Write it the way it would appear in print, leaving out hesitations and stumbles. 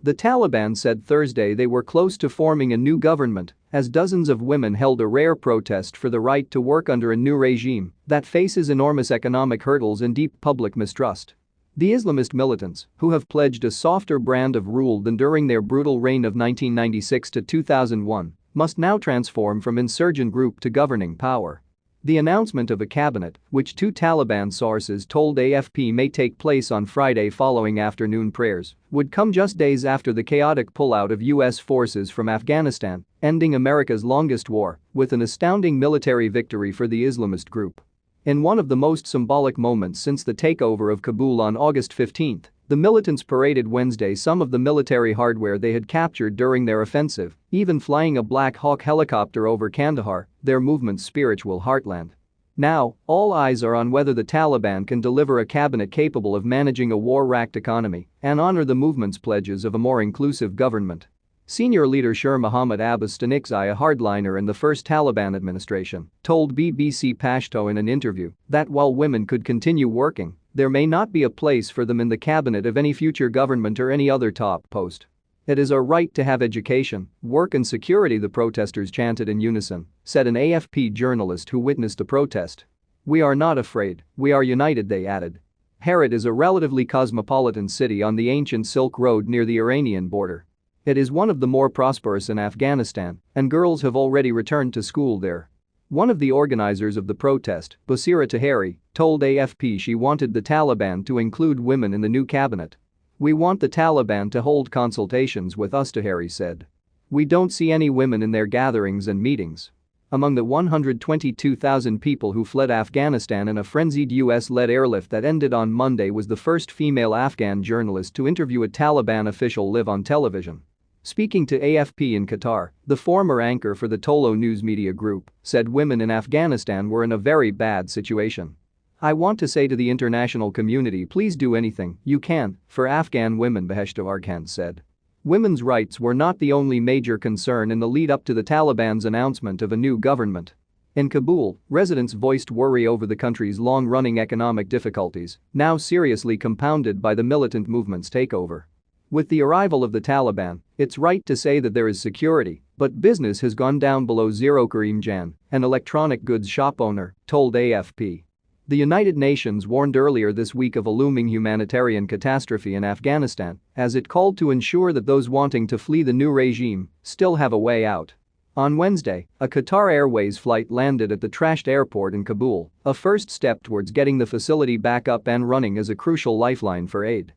The Taliban said Thursday they were close to forming a new government as dozens of women held a rare protest for the right to work under a new regime that faces enormous economic hurdles and deep public mistrust. The Islamist militants, who have pledged a softer brand of rule than during their brutal reign of 1996 to 2001, must now transform from insurgent group to governing power. The announcement of a cabinet, which two Taliban sources told AFP may take place on Friday following afternoon prayers, would come just days after the chaotic pullout of U.S. forces from Afghanistan, ending America's longest war with an astounding military victory for the Islamist group. In one of the most symbolic moments since the takeover of Kabul on August 15, the militants paraded Wednesday some of the military hardware they had captured during their offensive, even flying a Black Hawk helicopter over Kandahar, their movement's spiritual heartland. Now, all eyes are on whether the Taliban can deliver a cabinet capable of managing a war-wracked economy and honor the movement's pledges of a more inclusive government. Senior leader Sher Mohammad Abbas Stanikzai, a hardliner in the first Taliban administration, told BBC Pashto in an interview that while women could continue working, there may not be a place for them in the cabinet of any future government or any other top post. It is our right to have education, work and security, the protesters chanted in unison, said an AFP journalist who witnessed the protest. We are not afraid, we are united, they added. Herat is a relatively cosmopolitan city on the ancient Silk Road near the Iranian border. It is one of the more prosperous in Afghanistan, and girls have already returned to school there. One of the organizers of the protest, Basira Taheri, told AFP she wanted the Taliban to include women in the new cabinet. We want the Taliban to hold consultations with us, Taheri said. We don't see any women in their gatherings and meetings. Among the 122,000 people who fled Afghanistan in a frenzied US-led airlift that ended on Monday was the first female Afghan journalist to interview a Taliban official live on television. Speaking to AFP in Qatar, the former anchor for the Tolo news media group said women in Afghanistan were in a very bad situation. I want to say to the international community, please do anything you can for Afghan women, Beheshta Arghand said. Women's rights were not the only major concern in the lead-up to the Taliban's announcement of a new government. In Kabul, residents voiced worry over the country's long-running economic difficulties, now seriously compounded by the militant movement's takeover. With the arrival of the Taliban, it's right to say that there is security, but business has gone down below zero, Karim Jan, an electronic goods shop owner, told AFP. The United Nations warned earlier this week of a looming humanitarian catastrophe in Afghanistan as it called to ensure that those wanting to flee the new regime still have a way out. On Wednesday, a Qatar Airways flight landed at the trashed airport in Kabul, a first step towards getting the facility back up and running as a crucial lifeline for aid.